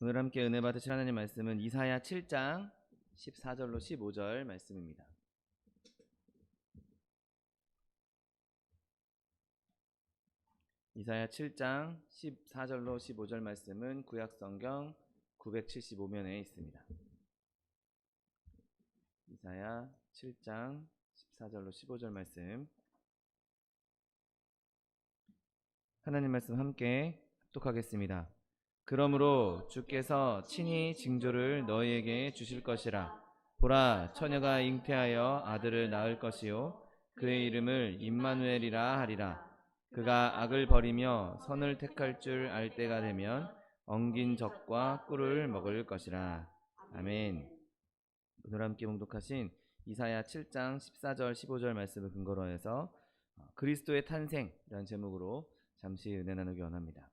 오늘 함께 은혜 받으실 하나님 말씀은 이사야 7장 14절로 15절 말씀입니다. 이사야 7장 14절로 15절 말씀은 구약성경 975면에 있습니다. 이사야 7장 14절로 15절 말씀, 하나님 말씀 함께 합독하겠습니다. 그러므로 주께서 친히 징조를 너희에게 주실 것이라. 보라, 처녀가 잉태하여 아들을 낳을 것이요 그의 이름을 임마누엘이라 하리라. 그가 악을 버리며 선을 택할 줄 알 때가 되면 엉긴 젖과 꿀을 먹을 것이라. 아멘. 오늘 함께 봉독하신 이사야 7장 14절 15절 말씀을 근거로 해서 그리스도의 탄생이라는 제목으로 잠시 은혜 나누기 원합니다.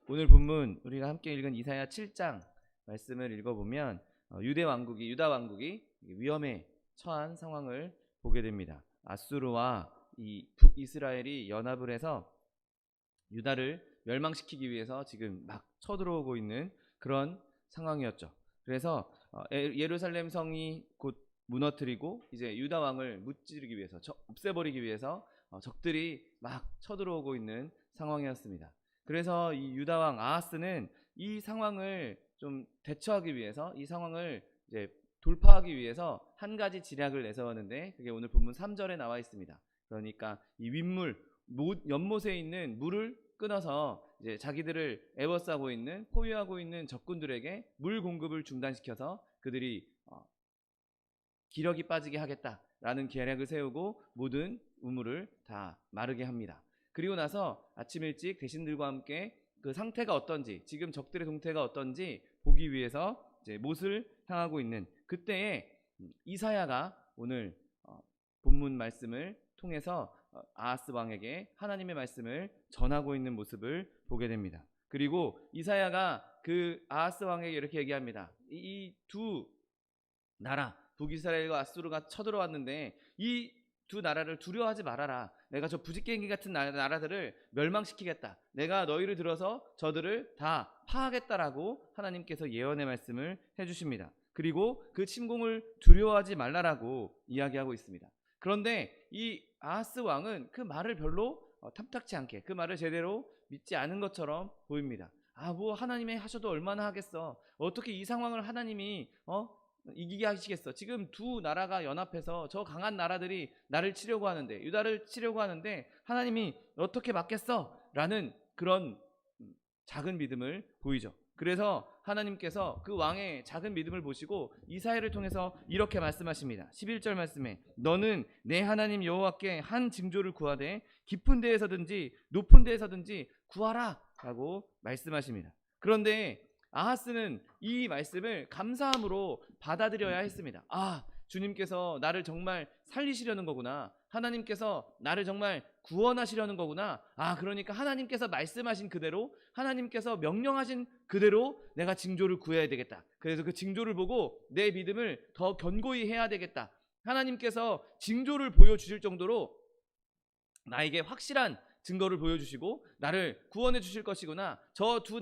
오늘 본문 우리가 함께 읽은 이사야 7장 말씀을 읽어보면 유다 왕국이 위험에 처한 상황을 보게 됩니다. 아수르와 이 북이스라엘이 연합을 해서 유다를 멸망시키기 위해서 지금 막 쳐들어오고 있는 그런 상황이었죠. 그래서 예루살렘 성이 곧 무너뜨리고 이제 유다 왕을 무찌르기 위해서 없애버리기 위해서 적들이 막 쳐들어오고 있는 상황이었습니다. 그래서 이 유다 왕 아하스는 이 상황을 좀 대처하기 위해서, 이 상황을 이제 돌파하기 위해서 한 가지 지략을 내세웠는데 그게 오늘 본문 3절에 나와 있습니다. 그러니까 이 윗물, 연못에 있는 물을 끊어서 이제 자기들을 에워싸고 있는, 포위하고 있는 적군들에게 물 공급을 중단시켜서 그들이 기력이 빠지게 하겠다라는 계략을 세우고 모든 우물을 다 마르게 합니다. 그리고 나서 아침 일찍 대신들과 함께 그 상태가 어떤지, 지금 적들의 동태가 어떤지 보기 위해서 이제 못을 향하고 있는 그때에 이사야가 오늘 본문 말씀을 통해서 아하스 왕에게 하나님의 말씀을 전하고 있는 모습을 보게 됩니다. 그리고 이사야가 그 아하스 왕에게 이렇게 얘기합니다. 이 두 나라, 북이스라엘과 아수르가 쳐들어왔는데 이 두 나라를 두려워하지 말아라. 내가 저 부지깽이 같은 나라들을 멸망시키겠다. 내가 너희를 들어서 저들을 다 파하겠다라고 하나님께서 예언의 말씀을 해주십니다. 그리고 그 침공을 두려워하지 말라라고 이야기하고 있습니다. 그런데 이 아하스 왕은 그 말을 별로 탐탁치 않게, 그 말을 제대로 믿지 않은 것처럼 보입니다. 뭐 하나님이 하셔도 얼마나 하겠어. 어떻게 이 상황을 하나님이 이기게 하시겠어. 지금 두 나라가 연합해서 저 강한 나라들이 나를 치려고 하는데, 유다를 치려고 하는데 하나님이 어떻게 막겠어? 라는 그런 작은 믿음을 보이죠. 그래서 하나님께서 그 왕의 작은 믿음을 보시고 이사야를 통해서 이렇게 말씀하십니다. 11절 말씀에 너는 내 하나님 여호와께 한 징조를 구하되 깊은 데에서든지 높은 데에서든지 구하라 라고 말씀하십니다. 그런데 아하스는 이 말씀을 감사함으로 받아들여야 했습니다. 주님께서 나를 정말 살리시려는 거구나. 하나님께서 나를 정말 구원하시려는 거구나. 그러니까 하나님께서 말씀하신 그대로, 하나님께서 명령하신 그대로 내가 징조를 구해야 되겠다. 그래서 그 징조를 보고 내 믿음을 더 견고히 해야 되겠다. 하나님께서 징조를 보여주실 정도로 나에게 확실한 증거를 보여주시고 나를 구원해 주실 것이구나. 저 두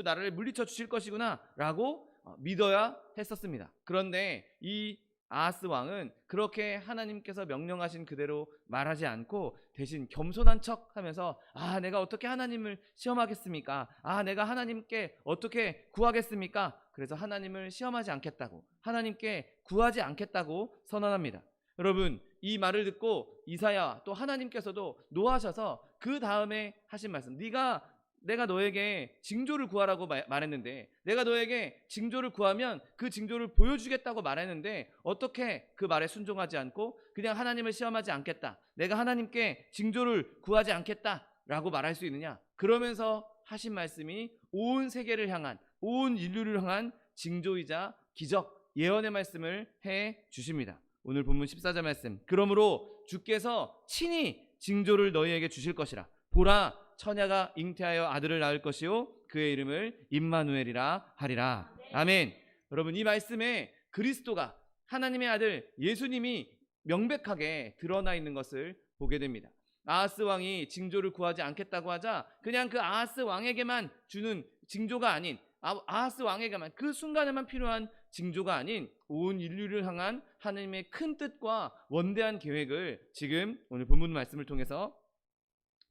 나라를 물리쳐 주실 것이구나 라고 믿어야 했었습니다. 그런데 이 아하스 왕은 그렇게 하나님께서 명령하신 그대로 말하지 않고 대신 겸손한 척 하면서 내가 어떻게 하나님을 시험하겠습니까? 내가 하나님께 어떻게 구하겠습니까? 그래서 하나님을 시험하지 않겠다고, 하나님께 구하지 않겠다고 선언합니다. 여러분, 이 말을 듣고 이사야 또 하나님께서도 노하셔서 그 다음에 하신 말씀, 내가 너에게 징조를 구하라고 말했는데, 내가 너에게 징조를 구하면 그 징조를 보여주겠다고 말했는데 어떻게 그 말에 순종하지 않고 그냥 하나님을 시험하지 않겠다, 내가 하나님께 징조를 구하지 않겠다 라고 말할 수 있느냐? 그러면서 하신 말씀이 온 세계를 향한, 온 인류를 향한 징조이자 기적, 예언의 말씀을 해 주십니다. 오늘 본문 14절 말씀, 그러므로 주께서 친히 징조를 너희에게 주실 것이라. 보라, 처녀가 잉태하여 아들을 낳을 것이요 그의 이름을 임마누엘이라 하리라. 아멘. 여러분, 이 말씀에 그리스도가, 하나님의 아들 예수님이 명백하게 드러나 있는 것을 보게 됩니다. 아하스 왕이 징조를 구하지 않겠다고 하자 그냥 그 아하스 왕에게만 주는 징조가 아닌, 아하스 왕에게만 그 순간에만 필요한 징조가 아닌 온 인류를 향한 하나님의 큰 뜻과 원대한 계획을 지금 오늘 본문 말씀을 통해서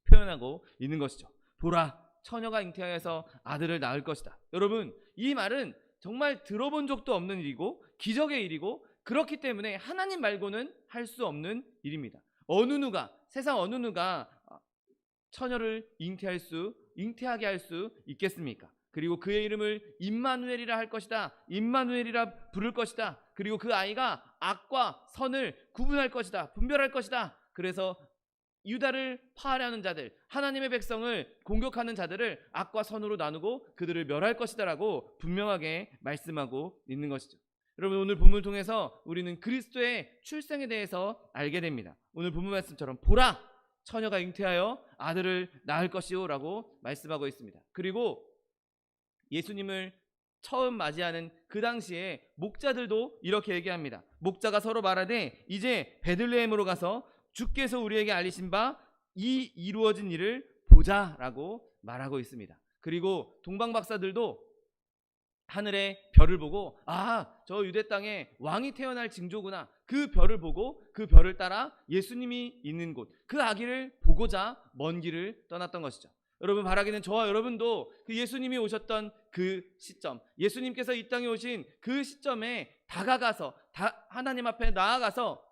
표현하고 있는 것이죠. 보라, 처녀가 잉태하여서 아들을 낳을 것이다. 여러분, 이 말은 정말 들어본 적도 없는 일이고 기적의 일이고, 그렇기 때문에 하나님 말고는 할 수 없는 일입니다. 세상 어느 누가 처녀를 잉태하게 할 수 있겠습니까? 그리고 그의 이름을 임마누엘이라 할 것이다. 임마누엘이라 부를 것이다. 그리고 그 아이가 악과 선을 구분할 것이다. 분별할 것이다. 그래서 유다를 파하려는 자들, 하나님의 백성을 공격하는 자들을 악과 선으로 나누고 그들을 멸할 것이다 라고 분명하게 말씀하고 있는 것이죠. 여러분, 오늘 본문을 통해서 우리는 그리스도의 출생에 대해서 알게 됩니다. 오늘 본문 말씀처럼 보라, 처녀가 잉태하여 아들을 낳을 것이요 라고 말씀하고 있습니다. 그리고 예수님을 처음 맞이하는 그 당시에 목자들도 이렇게 얘기합니다. 목자가 서로 말하되 이제 베들레헴으로 가서 주께서 우리에게 알리신 바 이 이루어진 일을 보자라고 말하고 있습니다. 그리고 동방박사들도 하늘의 별을 보고 저 유대 땅에 왕이 태어날 징조구나, 그 별을 보고 그 별을 따라 예수님이 있는 곳, 그 아기를 보고자 먼 길을 떠났던 것이죠. 여러분, 바라기는 저와 여러분도 그 예수님이 오셨던 그 시점, 예수님께서 이 땅에 오신 그 시점에 다가가서 하나님 앞에 나아가서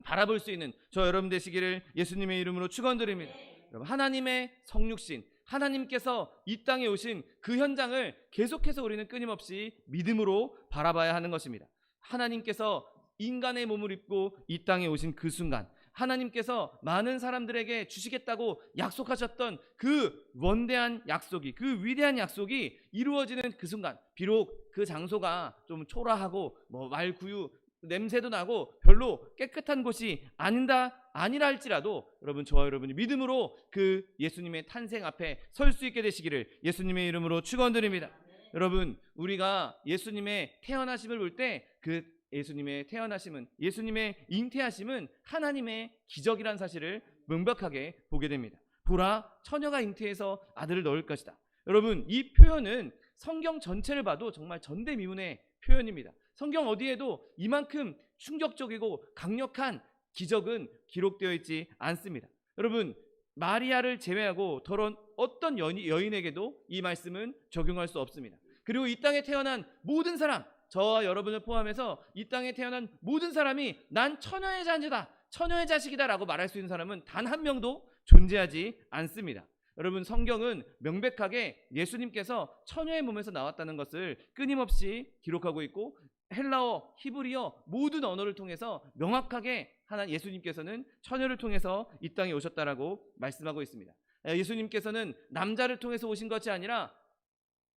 바라볼 수 있는 저 여러분 되시기를 예수님의 이름으로 축원드립니다. 여러분, 하나님의 성육신, 하나님께서 이 땅에 오신 그 현장을 계속해서 우리는 끊임없이 믿음으로 바라봐야 하는 것입니다. 하나님께서 인간의 몸을 입고 이 땅에 오신 그 순간, 하나님께서 많은 사람들에게 주시겠다고 약속하셨던 그 원대한 약속이, 그 위대한 약속이 이루어지는 그 순간, 비록 그 장소가 좀 초라하고 말구유 냄새도 나고 별로 깨끗한 곳이 아니라 할지라도 여러분, 저와 여러분이 믿음으로 그 예수님의 탄생 앞에 설 수 있게 되시기를 예수님의 이름으로 축원드립니다. 여러분, 우리가 예수님의 태어나심을 볼 때 그 예수님의 태어나심은, 예수님의 잉태하심은 하나님의 기적이라는 사실을 명백하게 보게 됩니다. 보라, 처녀가 잉태해서 아들을 낳을 것이다. 여러분, 이 표현은 성경 전체를 봐도 정말 전대미문의 표현입니다. 성경 어디에도 이만큼 충격적이고 강력한 기적은 기록되어 있지 않습니다. 여러분, 마리아를 제외하고 다른 어떤 여인에게도 이 말씀은 적용할 수 없습니다. 그리고 이 땅에 태어난 모든 사람, 저와 여러분을 포함해서 이 땅에 태어난 모든 사람이 난 처녀의 자녀다, 처녀의 자식이다 라고 말할 수 있는 사람은 단 한 명도 존재하지 않습니다. 여러분, 성경은 명백하게 예수님께서 처녀의 몸에서 나왔다는 것을 끊임없이 기록하고 있고, 헬라어, 히브리어 모든 언어를 통해서 명확하게 예수님께서는 처녀를 통해서 이 땅에 오셨다라고 말씀하고 있습니다. 예수님께서는 남자를 통해서 오신 것이 아니라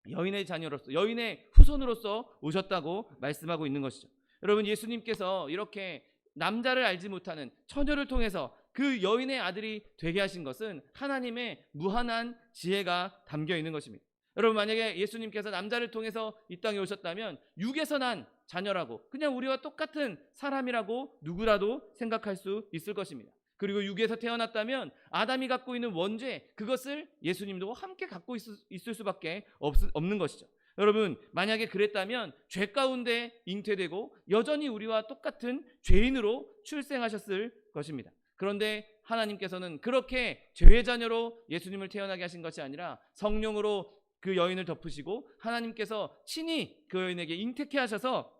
여인의 자녀로서, 여인의 후손으로서 오셨다고 말씀하고 있는 것이죠. 여러분, 예수님께서 이렇게 남자를 알지 못하는 처녀를 통해서 그 여인의 아들이 되게 하신 것은 하나님의 무한한 지혜가 담겨 있는 것입니다. 여러분, 만약에 예수님께서 남자를 통해서 이 땅에 오셨다면 육에서 난 자녀라고, 그냥 우리와 똑같은 사람이라고 누구라도 생각할 수 있을 것입니다. 그리고 육에서 태어났다면 아담이 갖고 있는 원죄, 그것을 예수님도 함께 갖고 있을 수밖에 없는 것이죠. 여러분, 만약에 그랬다면 죄 가운데 잉태되고 여전히 우리와 똑같은 죄인으로 출생하셨을 것입니다. 그런데 하나님께서는 그렇게 죄의 자녀로 예수님을 태어나게 하신 것이 아니라 성령으로 그 여인을 덮으시고 하나님께서 친히 그 여인에게 잉태케 하셔서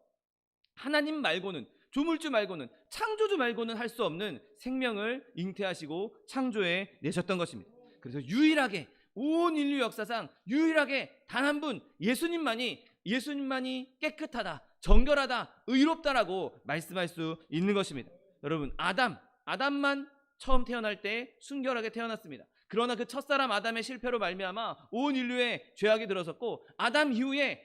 하나님 말고는, 조물주 말고는, 창조주 말고는 할 수 없는 생명을 잉태하시고 창조해 내셨던 것입니다. 그래서 유일하게, 온 인류 역사상 유일하게 단 한 분, 예수님만이 깨끗하다, 정결하다, 의롭다라고 말씀할 수 있는 것입니다. 여러분, 아담만 처음 태어날 때 순결하게 태어났습니다. 그러나 그 첫사람 아담의 실패로 말미암아 온 인류에 죄악이 들어섰고, 아담 이후에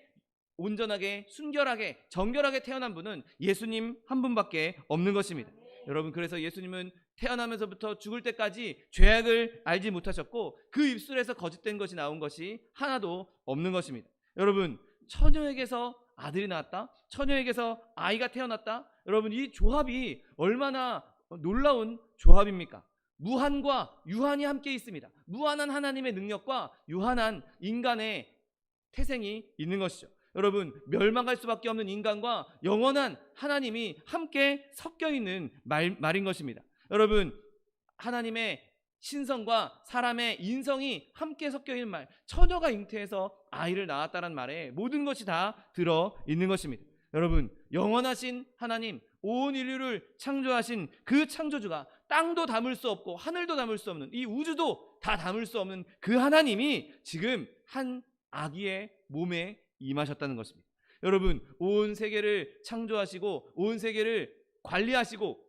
온전하게, 순결하게, 정결하게 태어난 분은 예수님 한 분밖에 없는 것입니다. 여러분, 그래서 예수님은 태어나면서부터 죽을 때까지 죄악을 알지 못하셨고 그 입술에서 거짓된 것이 나온 것이 하나도 없는 것입니다. 여러분, 처녀에게서 아들이 나왔다, 처녀에게서 아이가 태어났다. 여러분, 이 조합이 얼마나 놀라운 조합입니까? 무한과 유한이 함께 있습니다. 무한한 하나님의 능력과 유한한 인간의 태생이 있는 것이죠. 여러분, 멸망할 수밖에 없는 인간과 영원한 하나님이 함께 섞여 있는 말인 것입니다. 여러분, 하나님의 신성과 사람의 인성이 함께 섞여 있는 말, 처녀가 잉태해서 아이를 낳았다는 말에 모든 것이 다 들어 있는 것입니다. 여러분, 영원하신 하나님, 온 인류를 창조하신 그 창조주가 땅도 담을 수 없고 하늘도 담을 수 없는, 이 우주도 다 담을 수 없는 그 하나님이 지금 한 아기의 몸에 임하셨다는 것입니다. 여러분, 온 세계를 창조하시고 온 세계를 관리하시고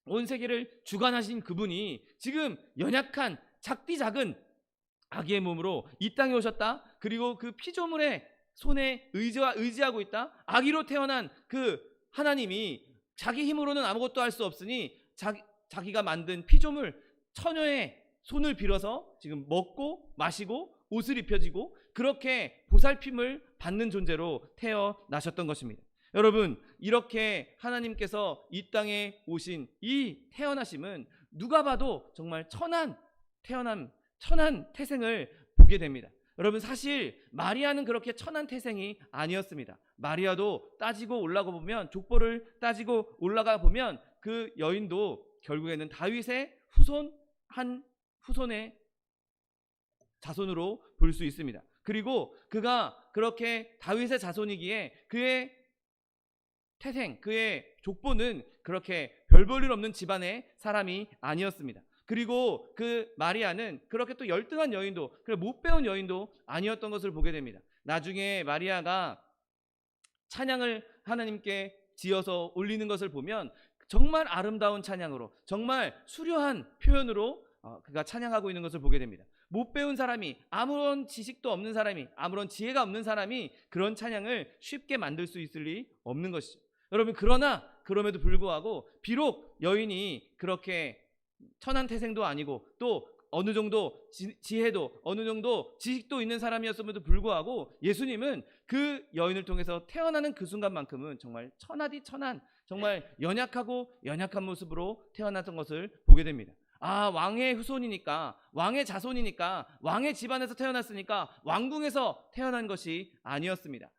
온 세계를 주관하신 그분이 지금 연약한 작디 작은 아기의 몸으로 이 땅에 오셨다. 그리고 그 피조물의 손에 의지하고 있다. 아기로 태어난 그 하나님이 자기 힘으로는 아무것도 할 수 없으니 자기가 만든 피조물 처녀의 손을 빌어서 지금 먹고 마시고 옷을 입혀지고 그렇게 보살핌을 받는 존재로 태어나셨던 것입니다. 여러분, 이렇게 하나님께서 이 땅에 오신 이 태어나심은 누가 봐도 정말 천한 태생을 보게 됩니다. 여러분, 사실 마리아는 그렇게 천한 태생이 아니었습니다. 마리아도 따지고 올라가 보면, 족보를 따지고 올라가 보면 그 여인도 결국에는 다윗의 후손의 자손으로 볼 수 있습니다. 그리고 그가 그렇게 다윗의 자손이기에 그의 태생, 그의 족보는 그렇게 별 볼 일 없는 집안의 사람이 아니었습니다. 그리고 그 마리아는 그렇게 또 열등한 여인도, 못 배운 여인도 아니었던 것을 보게 됩니다. 나중에 마리아가 찬양을 하나님께 지어서 올리는 것을 보면 정말 아름다운 찬양으로, 정말 수려한 표현으로 그가 찬양하고 있는 것을 보게 됩니다. 못 배운 사람이, 아무런 지식도 없는 사람이, 아무런 지혜가 없는 사람이 그런 찬양을 쉽게 만들 수 있을 리 없는 것이죠. 여러분, 그러나 그럼에도 불구하고 비록 여인이 그렇게 천한 태생도 아니고 또 어느 정도 지혜도 어느 정도 지식도 있는 사람이었음에도 불구하고 예수님은 그 여인을 통해서 태어나는 그 순간만큼은 정말 천하디 천한, 정말 연약한 모습으로 태어났던 것을 보게 됩니다. 왕의 후손이니까, 왕의 자손이니까, 왕의 집안에서 태어났으니까 왕궁에서 태어난 것이 아니었습니다.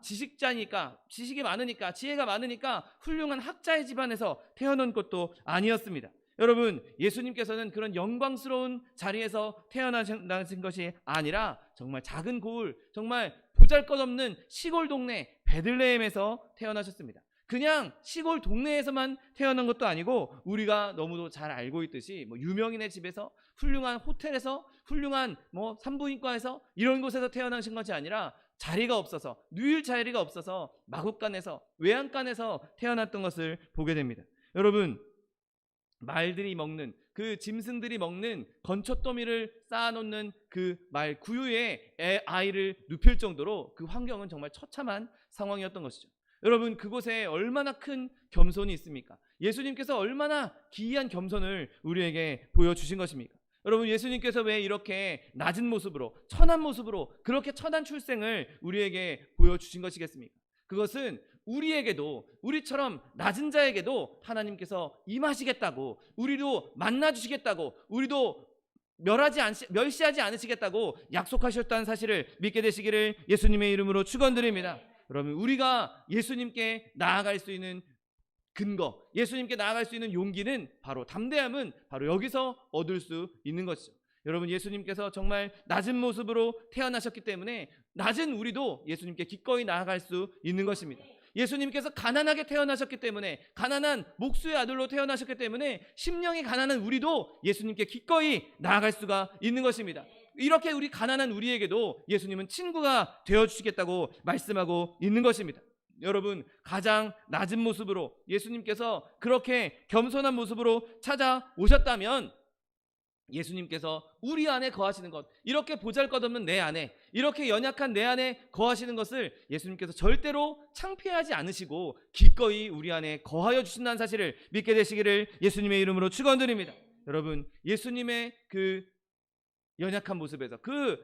지식자니까, 지식이 많으니까, 지혜가 많으니까 훌륭한 학자의 집안에서 태어난 것도 아니었습니다. 여러분, 예수님께서는 그런 영광스러운 자리에서 태어나신 것이 아니라 정말 작은 고을, 정말 보잘것없는 시골 동네 베들레헴에서 태어나셨습니다. 그냥 시골 동네에서만 태어난 것도 아니고 우리가 너무도 잘 알고 있듯이 유명인의 집에서, 훌륭한 호텔에서, 훌륭한 산부인과에서 이런 곳에서 태어나신 것이 아니라 자리가 없어서, 누일 자리가 없어서 마국간에서, 외양간에서 태어났던 것을 보게 됩니다. 여러분, 말들이 먹는, 그 짐승들이 먹는 건초더미를 쌓아놓는 그 말 구유에 아이를 눕힐 정도로 그 환경은 정말 처참한 상황이었던 것이죠. 여러분, 그곳에 얼마나 큰 겸손이 있습니까? 예수님께서 얼마나 기이한 겸손을 우리에게 보여주신 것입니까? 여러분, 예수님께서 왜 이렇게 낮은 모습으로, 천한 모습으로 그렇게 천한 출생을 우리에게 보여주신 것이겠습니까? 그것은 우리에게도, 우리처럼 낮은 자에게도 하나님께서 임하시겠다고, 우리도 만나주시겠다고, 우리도 멸시하지 않으시겠다고 약속하셨다는 사실을 믿게 되시기를 예수님의 이름으로 축원드립니다. 여러분, 우리가 예수님께 나아갈 수 있는 근거, 예수님께 나아갈 수 있는 용기는, 바로 담대함은 바로 여기서 얻을 수 있는 것이죠. 여러분, 예수님께서 정말 낮은 모습으로 태어나셨기 때문에 낮은 우리도 예수님께 기꺼이 나아갈 수 있는 것입니다. 예수님께서 가난하게 태어나셨기 때문에, 가난한 목수의 아들로 태어나셨기 때문에 심령이 가난한 우리도 예수님께 기꺼이 나아갈 수가 있는 것입니다. 이렇게 우리 가난한 우리에게도 예수님은 친구가 되어주시겠다고 말씀하고 있는 것입니다. 여러분, 가장 낮은 모습으로 예수님께서 그렇게 겸손한 모습으로 찾아오셨다면 예수님께서 우리 안에 거하시는 것, 이렇게 보잘것없는 내 안에, 이렇게 연약한 내 안에 거하시는 것을 예수님께서 절대로 창피하지 않으시고 기꺼이 우리 안에 거하여 주신다는 사실을 믿게 되시기를 예수님의 이름으로 축원드립니다. 여러분, 예수님의 그 연약한 모습에서, 그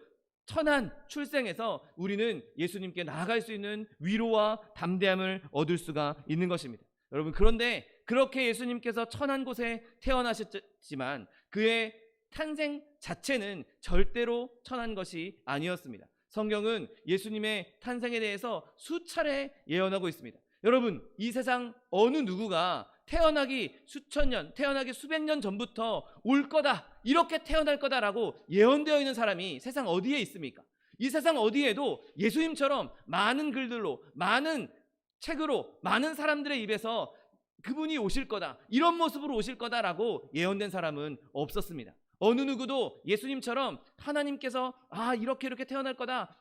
천한 출생에서 우리는 예수님께 나아갈 수 있는 위로와 담대함을 얻을 수가 있는 것입니다. 여러분, 그런데 그렇게 예수님께서 천한 곳에 태어나셨지만 그의 탄생 자체는 절대로 천한 것이 아니었습니다. 성경은 예수님의 탄생에 대해서 수차례 예언하고 있습니다. 여러분, 이 세상 어느 누구가 태어나기 수천 년, 태어나기 수백 년 전부터 올 거다, 이렇게 태어날 거다라고 예언되어 있는 사람이 세상 어디에 있습니까? 이 세상 어디에도 예수님처럼 많은 글들로, 많은 책으로, 많은 사람들의 입에서 그분이 오실 거다, 이런 모습으로 오실 거다라고 예언된 사람은 없었습니다. 어느 누구도 예수님처럼 하나님께서 이렇게 태어날 거다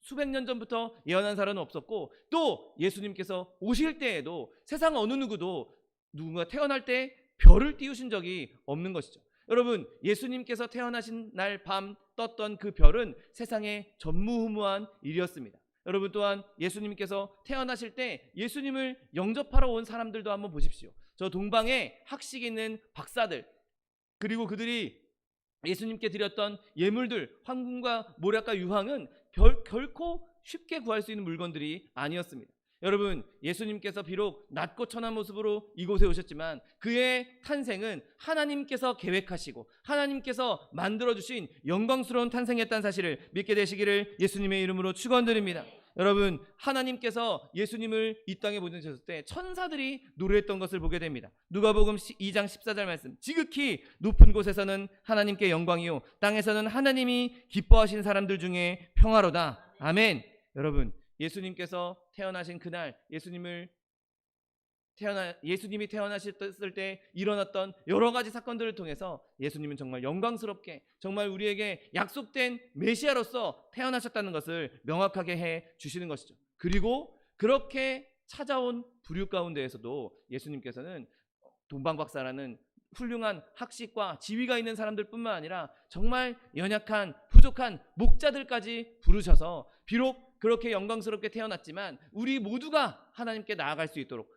수백 년 전부터 예언한 사람은 없었고, 또 예수님께서 오실 때에도 세상 어느 누구도 누군가 태어날 때 별을 띄우신 적이 없는 것이죠. 여러분, 예수님께서 태어나신 날 밤 떴던 그 별은 세상에 전무후무한 일이었습니다. 여러분, 또한 예수님께서 태어나실 때 예수님을 영접하러 온 사람들도 한번 보십시오. 저 동방에 학식 있는 박사들, 그리고 그들이 예수님께 드렸던 예물들, 황금과 모략과 유황은 결코 쉽게 구할 수 있는 물건들이 아니었습니다. 여러분, 예수님께서 비록 낮고 천한 모습으로 이곳에 오셨지만 그의 탄생은 하나님께서 계획하시고 하나님께서 만들어주신 영광스러운 탄생이었다는 사실을 믿게 되시기를 예수님의 이름으로 축원드립니다. 여러분, 하나님께서 예수님을 이 땅에 보내셨을 때 천사들이 노래했던 것을 보게 됩니다. 누가복음 2장 14절 말씀, 지극히 높은 곳에서는 하나님께 영광이요 땅에서는 하나님이 기뻐하신 사람들 중에 평화로다. 아멘. 여러분, 예수님께서 태어나신 그날, 예수님이 태어나셨을 때 일어났던 여러 가지 사건들을 통해서 예수님은 정말 영광스럽게, 정말 우리에게 약속된 메시아로서 태어나셨다는 것을 명확하게 해 주시는 것이죠. 그리고 그렇게 찾아온 부류 가운데에서도 예수님께서는 동방박사라는 훌륭한 학식과 지위가 있는 사람들 뿐만 아니라 정말 연약한 부족한 목자들까지 부르셔서 비록 그렇게 영광스럽게 태어났지만 우리 모두가 하나님께 나아갈 수 있도록,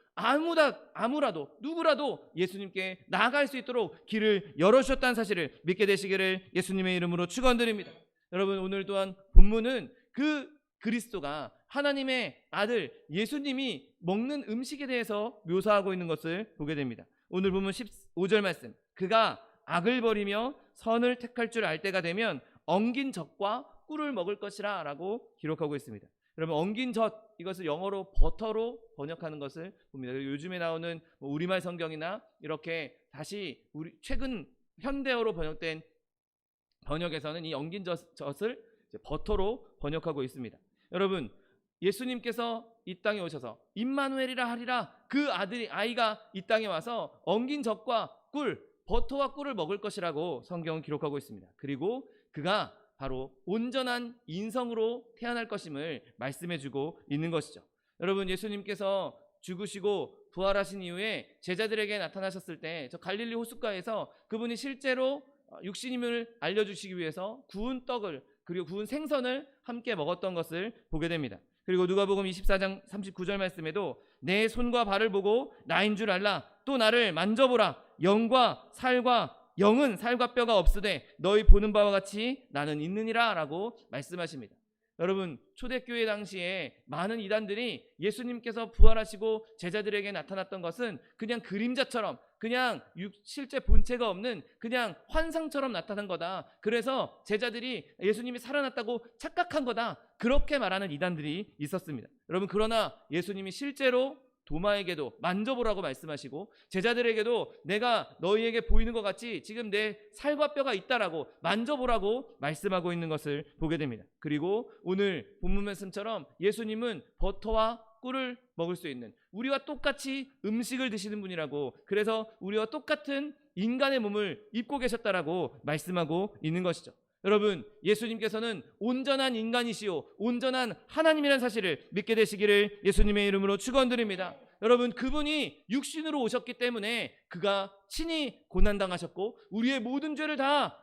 아무라도 누구라도 예수님께 나아갈 수 있도록 길을 열어주셨다는 사실을 믿게 되시기를 예수님의 이름으로 축원드립니다. 여러분, 오늘 또한 본문은 그 그리스도가 하나님의 아들 예수님이 먹는 음식에 대해서 묘사하고 있는 것을 보게 됩니다. 오늘 본문 15절 말씀, 그가 악을 버리며 선을 택할 줄 알 때가 되면 엉긴 젖과 꿀을 먹을 것이라 라고 기록하고 있습니다. 여러분, 엉긴 젖, 이것을 영어로 버터로 번역하는 것을 봅니다. 요즘에 나오는 우리말 성경이나 이렇게 다시 최근 현대어로 번역된 번역에서는 이 엉긴 젖을 버터로 번역하고 있습니다. 여러분, 예수님께서 이 땅에 오셔서 임마누엘이라 하리라, 그 아이가 이 땅에 와서 엉긴 젖과 꿀, 버터와 꿀을 먹을 것이라고 성경은 기록하고 있습니다. 그리고 그가 바로 온전한 인성으로 태어날 것임을 말씀해주고 있는 것이죠. 여러분, 예수님께서 죽으시고 부활하신 이후에 제자들에게 나타나셨을 때 저 갈릴리 호숫가에서 그분이 실제로 육신임을 알려주시기 위해서 구운 떡을, 그리고 구운 생선을 함께 먹었던 것을 보게 됩니다. 그리고 누가복음 24장 39절 말씀에도 내 손과 발을 보고 나인 줄 알라, 또 나를 만져보라, 영은 살과 뼈가 없으되 너희 보는 바와 같이 나는 있느니라 라고 말씀하십니다. 여러분, 초대교회 당시에 많은 이단들이 예수님께서 부활하시고 제자들에게 나타났던 것은 그냥 그림자처럼, 그냥 실제 본체가 없는 그냥 환상처럼 나타난 거다, 그래서 제자들이 예수님이 살아났다고 착각한 거다, 그렇게 말하는 이단들이 있었습니다. 여러분, 그러나 예수님이 실제로 도마에게도 만져보라고 말씀하시고 제자들에게도 내가 너희에게 보이는 것 같이 지금 내 살과 뼈가 있다라고 만져보라고 말씀하고 있는 것을 보게 됩니다. 그리고 오늘 본문 말씀처럼 예수님은 버터와 꿀을 먹을 수 있는, 우리와 똑같이 음식을 드시는 분이라고, 그래서 우리와 똑같은 인간의 몸을 입고 계셨다라고 말씀하고 있는 것이죠. 여러분, 예수님께서는 온전한 인간이시오 온전한 하나님이라는 사실을 믿게 되시기를 예수님의 이름으로 축원드립니다. 여러분, 그분이 육신으로 오셨기 때문에 그가 친히 고난당하셨고 우리의 모든 죄를 다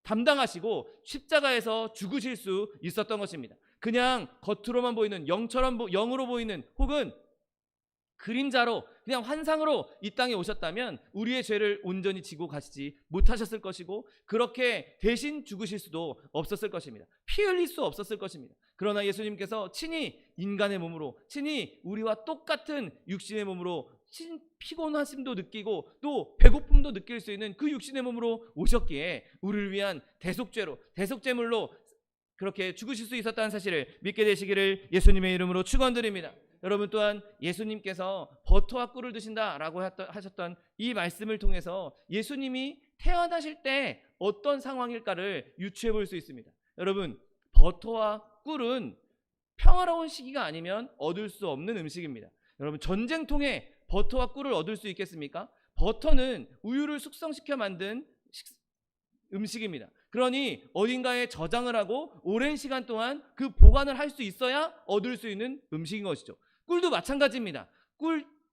담당하시고 십자가에서 죽으실 수 있었던 것입니다. 그냥 겉으로만 보이는 영으로 보이는, 혹은 그림자로 그냥 환상으로 이 땅에 오셨다면 우리의 죄를 온전히 지고 가시지 못하셨을 것이고 그렇게 대신 죽으실 수도 없었을 것입니다. 피 흘릴 수 없었을 것입니다. 그러나 예수님께서 친히 인간의 몸으로 친히 우리와 똑같은 육신의 몸으로 피곤하심도 느끼고 또 배고픔도 느낄 수 있는 그 육신의 몸으로 오셨기에 우리를 위한 대속제물로 그렇게 죽으실 수 있었다는 사실을 믿게 되시기를 예수님의 이름으로 축원드립니다. 여러분 또한 예수님께서 버터와 꿀을 드신다라고 하셨던 이 말씀을 통해서 예수님이 태어나실 때 어떤 상황일까를 유추해 볼 수 있습니다. 여러분, 버터와 꿀은 평화로운 시기가 아니면 얻을 수 없는 음식입니다. 여러분, 전쟁통에 버터와 꿀을 얻을 수 있겠습니까? 버터는 우유를 숙성시켜 만든 음식입니다. 그러니 어딘가에 저장을 하고 오랜 시간 동안 그 보관을 할 수 있어야 얻을 수 있는 음식인 것이죠. 꿀도 마찬가지입니다.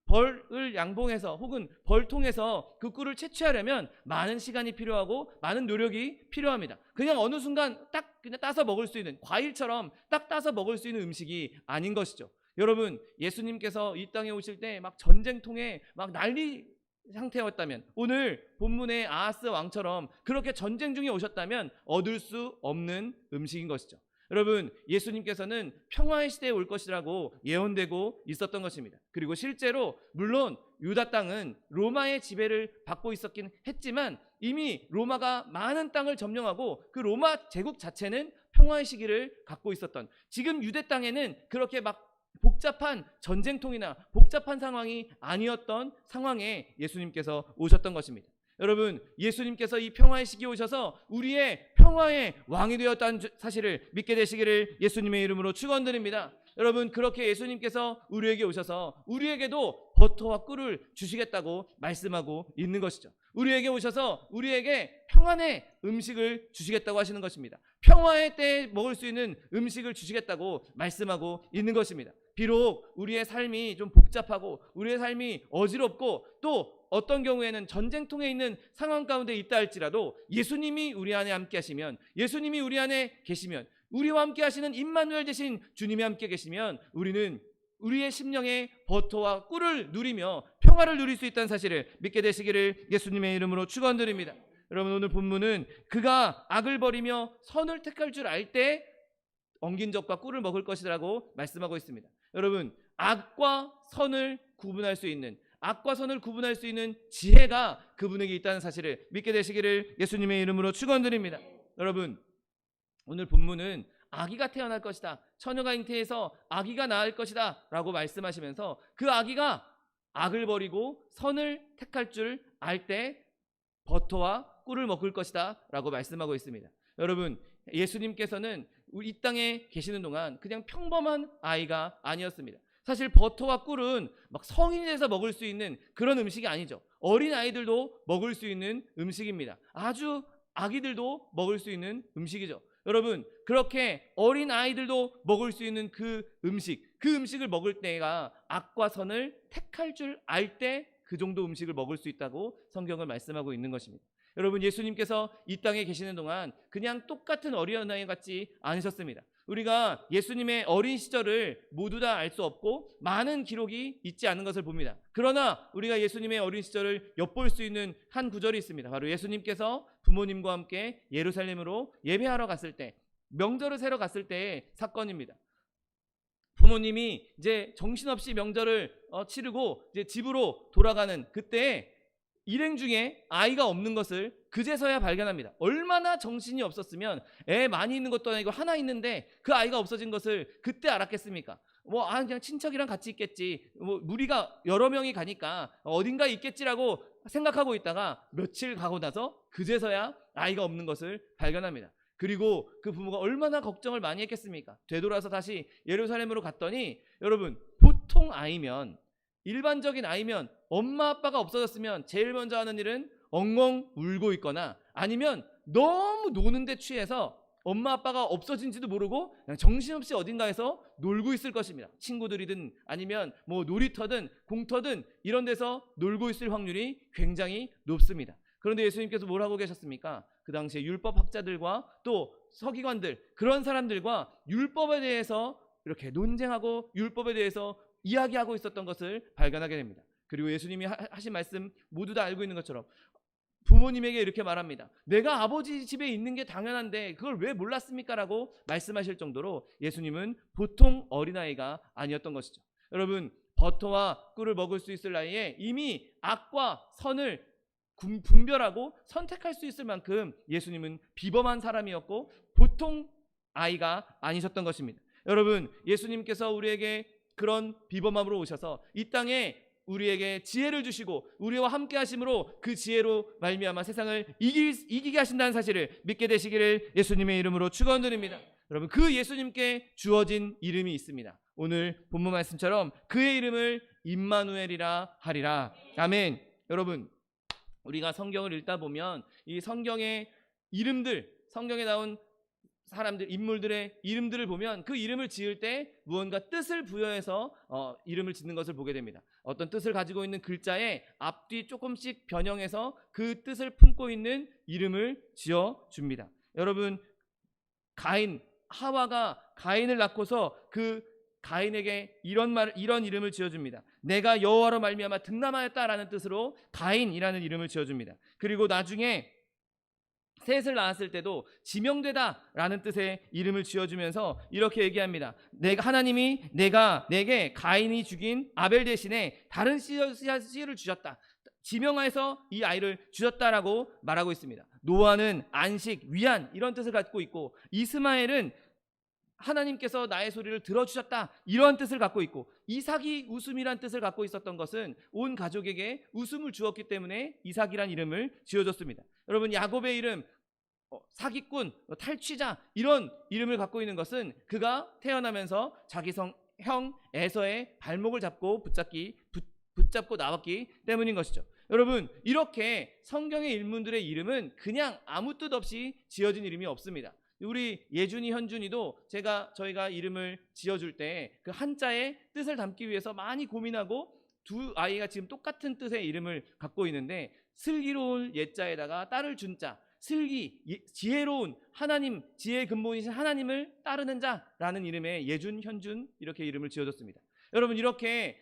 벌을 양봉해서 혹은 벌통에서 그 꿀을 채취하려면 많은 시간이 필요하고 많은 노력이 필요합니다. 그냥 어느 순간 딱 그냥 따서 먹을 수 있는 과일처럼 딱 따서 먹을 수 있는 음식이 아닌 것이죠. 여러분, 예수님께서 이 땅에 오실 때 막 전쟁통에 막 난리 상태였다면, 오늘 본문의 아하스 왕처럼 그렇게 전쟁 중에 오셨다면 얻을 수 없는 음식인 것이죠. 여러분, 예수님께서는 평화의 시대에 올 것이라고 예언되고 있었던 것입니다. 그리고 실제로 물론 유다 땅은 로마의 지배를 받고 있었긴 했지만 이미 로마가 많은 땅을 점령하고 그 로마 제국 자체는 평화의 시기를 갖고 있었던, 지금 유대 땅에는 그렇게 막 복잡한 전쟁통이나 복잡한 상황이 아니었던 상황에 예수님께서 오셨던 것입니다. 여러분, 예수님께서 이 평화의 시기에 오셔서 우리의 평화의 왕이 되었다는 사실을 믿게 되시기를 예수님의 이름으로 축원드립니다. 여러분, 그렇게 예수님께서 우리에게 오셔서 우리에게도 버터와 꿀을 주시겠다고 말씀하고 있는 것이죠. 우리에게 오셔서 우리에게 평안의 음식을 주시겠다고 하시는 것입니다. 평화의 때에 먹을 수 있는 음식을 주시겠다고 말씀하고 있는 것입니다. 비록 우리의 삶이 좀 복잡하고 우리의 삶이 어지럽고 또 어떤 경우에는 전쟁통에 있는 상황 가운데 있다 할지라도 예수님이 우리 안에 함께 하시면, 예수님이 우리 안에 계시면, 우리와 함께 하시는 임마누엘 되신 주님이 함께 계시면 우리는 우리의 심령의 버터와 꿀을 누리며 평화를 누릴 수 있다는 사실을 믿게 되시기를 예수님의 이름으로 축원드립니다. 여러분, 오늘 본문은 그가 악을 버리며 선을 택할 줄 알 때 엉긴 젖과 꿀을 먹을 것이라고 말씀하고 있습니다. 여러분, 악과 선을 구분할 수 있는 지혜가 그분에게 있다는 사실을 믿게 되시기를 예수님의 이름으로 축원드립니다. 여러분, 오늘 본문은 아기가 태어날 것이다, 처녀가 잉태해서 아기가 낳을 것이다 라고 말씀하시면서 그 아기가 악을 버리고 선을 택할 줄 알 때 버터와 꿀을 먹을 것이다 라고 말씀하고 있습니다. 여러분, 예수님께서는 이 땅에 계시는 동안 그냥 평범한 아이가 아니었습니다. 사실 버터와 꿀은 막 성인이 돼서 먹을 수 있는 그런 음식이 아니죠. 어린 아이들도 먹을 수 있는 음식입니다. 아주 아기들도 먹을 수 있는 음식이죠. 여러분, 그렇게 어린 아이들도 먹을 수 있는 그 음식을 먹을 때가 악과 선을 택할 줄 알 때 그 정도 음식을 먹을 수 있다고 성경을 말씀하고 있는 것입니다. 여러분, 예수님께서 이 땅에 계시는 동안 그냥 똑같은 어린아이 같지 않으셨습니다. 우리가 예수님의 어린 시절을 모두 다 알 수 없고 많은 기록이 있지 않은 것을 봅니다. 그러나 우리가 예수님의 어린 시절을 엿볼 수 있는 한 구절이 있습니다. 바로 예수님께서 부모님과 함께 예루살렘으로 예배하러 갔을 때, 명절을 새러 갔을 때의 사건입니다. 부모님이 이제 정신없이 명절을 치르고 이제 집으로 돌아가는 그때 일행 중에 아이가 없는 것을 그제서야 발견합니다. 얼마나 정신이 없었으면 애 많이 있는 것도 아니고 하나 있는데 그 아이가 없어진 것을 그때 알았겠습니까? 그냥 친척이랑 같이 있겠지, 무리가 여러 명이 가니까 어딘가 있겠지라고 생각하고 있다가 며칠 가고 나서 그제서야 아이가 없는 것을 발견합니다. 그리고 그 부모가 얼마나 걱정을 많이 했겠습니까? 되돌아서 다시 예루살렘으로 갔더니, 여러분, 보통 아이면, 일반적인 아이면 엄마 아빠가 없어졌으면 제일 먼저 하는 일은 엉엉 울고 있거나 아니면 너무 노는데 취해서 엄마 아빠가 없어진지도 모르고 그냥 정신없이 어딘가에서 놀고 있을 것입니다. 친구들이든 아니면 놀이터든 공터든 이런 데서 놀고 있을 확률이 굉장히 높습니다. 그런데 예수님께서 뭘 하고 계셨습니까? 그 당시에 율법학자들과 또 서기관들, 그런 사람들과 율법에 대해서 이렇게 논쟁하고 율법에 대해서 이야기하고 있었던 것을 발견하게 됩니다. 그리고 예수님이 하신 말씀 모두 다 알고 있는 것처럼 부모님에게 이렇게 말합니다. 내가 아버지 집에 있는 게 당연한데 그걸 왜 몰랐습니까? 라고 말씀하실 정도로 예수님은 보통 어린아이가 아니었던 것이죠. 여러분, 버터와 꿀을 먹을 수 있을 나이에 이미 악과 선을 분별하고 선택할 수 있을 만큼 예수님은 비범한 사람이었고 보통 아이가 아니셨던 것입니다. 여러분, 예수님께서 우리에게 그런 비범함으로 오셔서 이 땅에 우리에게 지혜를 주시고 우리와 함께 하심으로 그 지혜로 말미암아 세상을 이기게 하신다는 사실을 믿게 되시기를 예수님의 이름으로 축원드립니다. 여러분, 그 예수님께 주어진 이름이 있습니다. 오늘 본문 말씀처럼 그의 이름을 임마누엘이라 하리라. 아멘. 여러분, 우리가 성경을 읽다 보면 이 성경의 이름들, 성경에 나온 사람들, 인물들의 이름들을 보면 그 이름을 지을 때 무언가 뜻을 부여해서 이름을 짓는 것을 보게 됩니다. 어떤 뜻을 가지고 있는 글자에 앞뒤 조금씩 변형해서 그 뜻을 품고 있는 이름을 지어줍니다. 여러분, 하와가 가인을 낳고서 그 가인에게 이런 이름을 지어줍니다. 내가 여호와로 말미암아 득남하였다라는 뜻으로 가인이라는 이름을 지어줍니다. 그리고 나중에 셋을 낳았을 때도 지명되다라는 뜻의 이름을 지어주면서 이렇게 얘기합니다. 하나님이 내게 가인이 죽인 아벨 대신에 다른 씨를 주셨다. 지명하여서 이 아이를 주셨다라고 말하고 있습니다. 노아는 안식, 위안 이런 뜻을 갖고 있고 이스마엘은 하나님께서 나의 소리를 들어주셨다 이러한 뜻을 갖고 있고 이삭이 웃음이란 뜻을 갖고 있었던 것은 온 가족에게 웃음을 주었기 때문에 이삭이란 이름을 지어줬습니다. 여러분, 야곱의 이름 사기꾼, 탈취자 이런 이름을 갖고 있는 것은 그가 태어나면서 자기 형 에서의 발목을 잡고 붙잡고 나왔기 때문인 것이죠. 여러분, 이렇게 성경의 인물들의 이름은 그냥 아무 뜻 없이 지어진 이름이 없습니다. 우리 예준이, 현준이도 저희가 이름을 지어줄 때 그 한자의 뜻을 담기 위해서 많이 고민하고 두 아이가 지금 똑같은 뜻의 이름을 갖고 있는데 슬기로운 예자에다가 딸을 준 자, 지혜로운 하나님, 지혜의 근본이신 하나님을 따르는 자라는 이름의 예준, 현준 이렇게 이름을 지어줬습니다. 여러분, 이렇게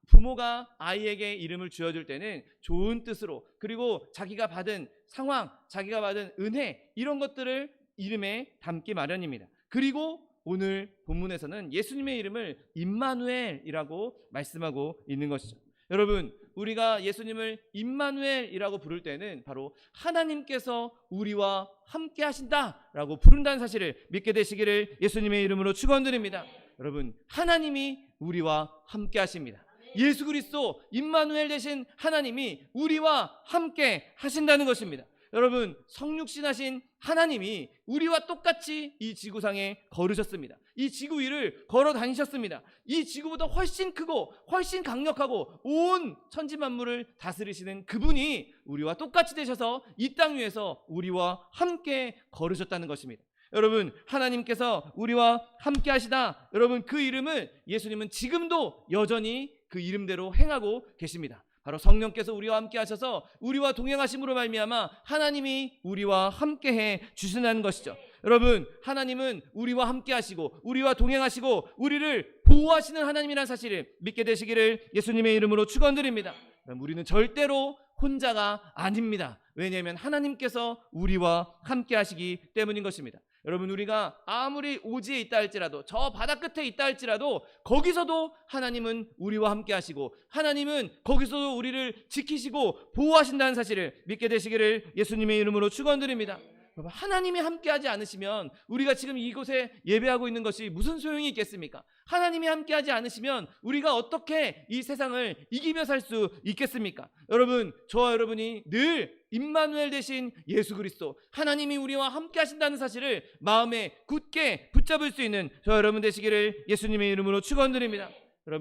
부모가 아이에게 이름을 지어줄 때는 좋은 뜻으로 그리고 자기가 받은 상황, 자기가 받은 은혜 이런 것들을 이름에 담기 마련입니다. 그리고 오늘 본문에서는 예수님의 이름을 임마누엘이라고 말씀하고 있는 것이죠. 여러분, 우리가 예수님을 임마누엘이라고 부를 때는 바로 하나님께서 우리와 함께 하신다라고 부른다는 사실을 믿게 되시기를 예수님의 이름으로 축원드립니다. 여러분, 하나님이 우리와 함께 하십니다. 예수 그리스도 임마누엘 되신 하나님이 우리와 함께 하신다는 것입니다. 여러분, 성육신하신 하나님이 우리와 똑같이 이 지구상에 걸으셨습니다. 이 지구 위를 걸어 다니셨습니다. 이 지구보다 훨씬 크고 훨씬 강력하고 온 천지만물을 다스리시는 그분이 우리와 똑같이 되셔서 이 땅 위에서 우리와 함께 걸으셨다는 것입니다. 여러분, 하나님께서 우리와 함께 하시다. 여러분, 그 이름을 예수님은 지금도 여전히 그 이름대로 행하고 계십니다. 바로 성령께서 우리와 함께 하셔서 우리와 동행하심으로 말미암아 하나님이 우리와 함께해 주신다는 것이죠. 여러분, 하나님은 우리와 함께 하시고 우리와 동행하시고 우리를 보호하시는 하나님이라는 사실을 믿게 되시기를 예수님의 이름으로 축원드립니다. 우리는 절대로 혼자가 아닙니다. 왜냐하면 하나님께서 우리와 함께 하시기 때문인 것입니다. 여러분, 우리가 아무리 오지에 있다 할지라도 저 바다 끝에 있다 할지라도 거기서도 하나님은 우리와 함께 하시고 하나님은 거기서도 우리를 지키시고 보호하신다는 사실을 믿게 되시기를 예수님의 이름으로 축원드립니다. 하나님이 함께하지 않으시면 우리가 지금 이곳에 예배하고 있는 것이 무슨 소용이 있겠습니까? 하나님이 함께하지 않으시면 우리가 어떻게 이 세상을 이기며 살 수 있겠습니까? 여러분, 저와 여러분이 늘 임마누엘 되신 예수 그리스도 하나님이 우리와 함께하신다는 사실을 마음에 굳게 붙잡을 수 있는 저와 여러분 되시기를 예수님의 이름으로 축원드립니다.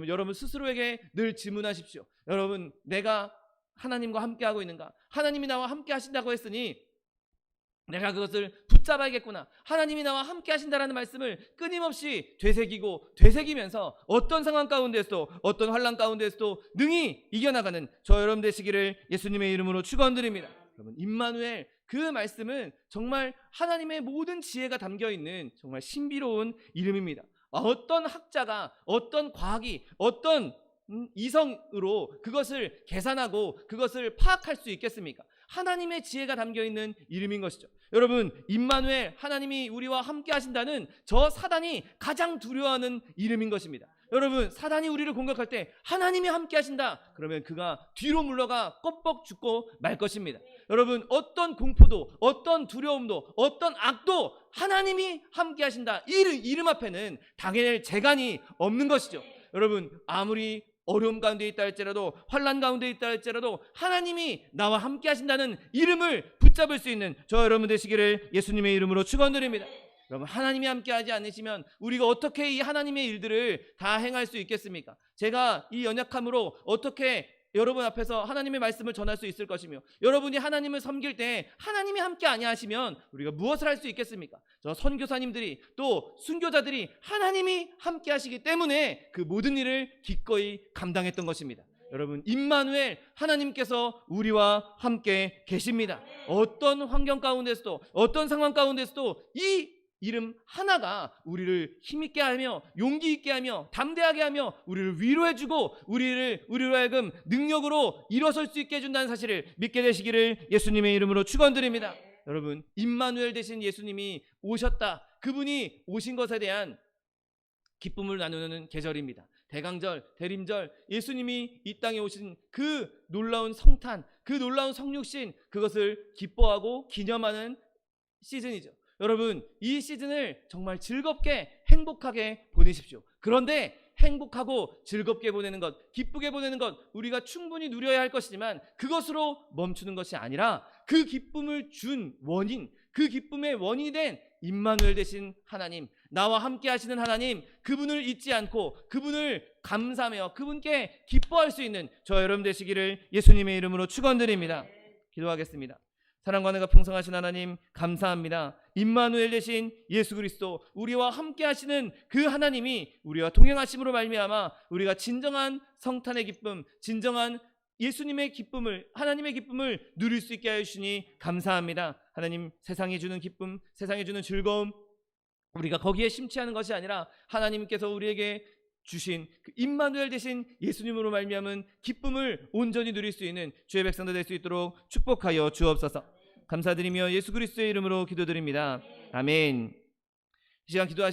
여러분 스스로에게 늘 질문하십시오. 여러분, 내가 하나님과 함께하고 있는가? 하나님이 나와 함께하신다고 했으니 내가 그것을 붙잡아야겠구나. 하나님이 나와 함께 하신다라는 말씀을 끊임없이 되새기면서 어떤 상황 가운데서도 어떤 환난 가운데서도 능히 이겨나가는 저 여러분 되시기를 예수님의 이름으로 축원드립니다. 여러분, 임마누엘 그 말씀은 정말 하나님의 모든 지혜가 담겨있는 정말 신비로운 이름입니다. 어떤 학자가, 어떤 과학이, 어떤 이성으로 그것을 계산하고 그것을 파악할 수 있겠습니까? 하나님의 지혜가 담겨있는 이름인 것이죠. 여러분, 임마누엘, 하나님이 우리와 함께 하신다는 저 사단이 가장 두려워하는 이름인 것입니다. 여러분, 사단이 우리를 공격할 때 하나님이 함께 하신다 그러면 그가 뒤로 물러가 껍벅 죽고 말 것입니다. 여러분, 어떤 공포도, 어떤 두려움도, 어떤 악도 하나님이 함께 하신다, 이름 앞에는 당해낼 재간이 없는 것이죠. 여러분, 아무리 어려움 가운데 있다 할지라도, 환난 가운데 있다 할지라도 하나님이 나와 함께 하신다는 이름을 붙잡을 수 있는 저 여러분 되시기를 예수님의 이름으로 축원드립니다. 여러분, 하나님이 함께 하지 않으시면 우리가 어떻게 이 하나님의 일들을 다 행할 수 있겠습니까? 제가 이 연약함으로 어떻게 여러분 앞에서 하나님의 말씀을 전할 수 있을 것이며, 여러분이 하나님을 섬길 때 하나님이 함께 아니하시면 우리가 무엇을 할 수 있겠습니까? 저 선교사님들이, 또 순교자들이 하나님이 함께 하시기 때문에 그 모든 일을 기꺼이 감당했던 것입니다. 여러분, 임마누엘, 하나님께서 우리와 함께 계십니다. 어떤 환경 가운데서도, 어떤 상황 가운데서도 이 이름 하나가 우리를 힘있게 하며 용기 있게 하며 담대하게 하며 우리를 위로해주고 우리로 하여금 능력으로 일어설 수 있게 해준다는 사실을 믿게 되시기를 예수님의 이름으로 축원드립니다. 여러분, 임마누엘 되신 예수님이 오셨다, 그분이 오신 것에 대한 기쁨을 나누는 계절입니다. 대강절, 대림절, 예수님이 이 땅에 오신 그 놀라운 성탄, 그 놀라운 성육신, 그것을 기뻐하고 기념하는 시즌이죠. 여러분, 이 시즌을 정말 즐겁게 행복하게 보내십시오. 그런데 행복하고 즐겁게 보내는 것, 기쁘게 보내는 것 우리가 충분히 누려야 할 것이지만 그것으로 멈추는 것이 아니라 그 기쁨을 준 원인, 그 기쁨의 원인이 된 임마누엘 되신 하나님, 나와 함께 하시는 하나님, 그분을 잊지 않고 그분을 감사하며 그분께 기뻐할 수 있는 저 여러분 되시기를 예수님의 이름으로 축원드립니다. 기도하겠습니다. 사랑과 은혜가 풍성하신 하나님, 감사합니다. 임마누엘 되신 예수 그리스도, 우리와 함께 하시는 그 하나님이 우리와 동행하심으로 말미암아 우리가 진정한 성탄의 기쁨, 진정한 예수님의 기쁨을, 하나님의 기쁨을 누릴 수 있게 하여 주시니 감사합니다. 하나님, 세상이 주는 기쁨, 세상이 주는 즐거움, 우리가 거기에 심취하는 것이 아니라 하나님께서 우리에게 주신 그 임마누엘 되신 예수님으로 말미암은 기쁨을 온전히 누릴 수 있는 주의 백성들 될 수 있도록 축복하여 주옵소서. 감사드리며 예수 그리스도의 이름으로 기도드립니다. 아멘. 이 시간 기도하시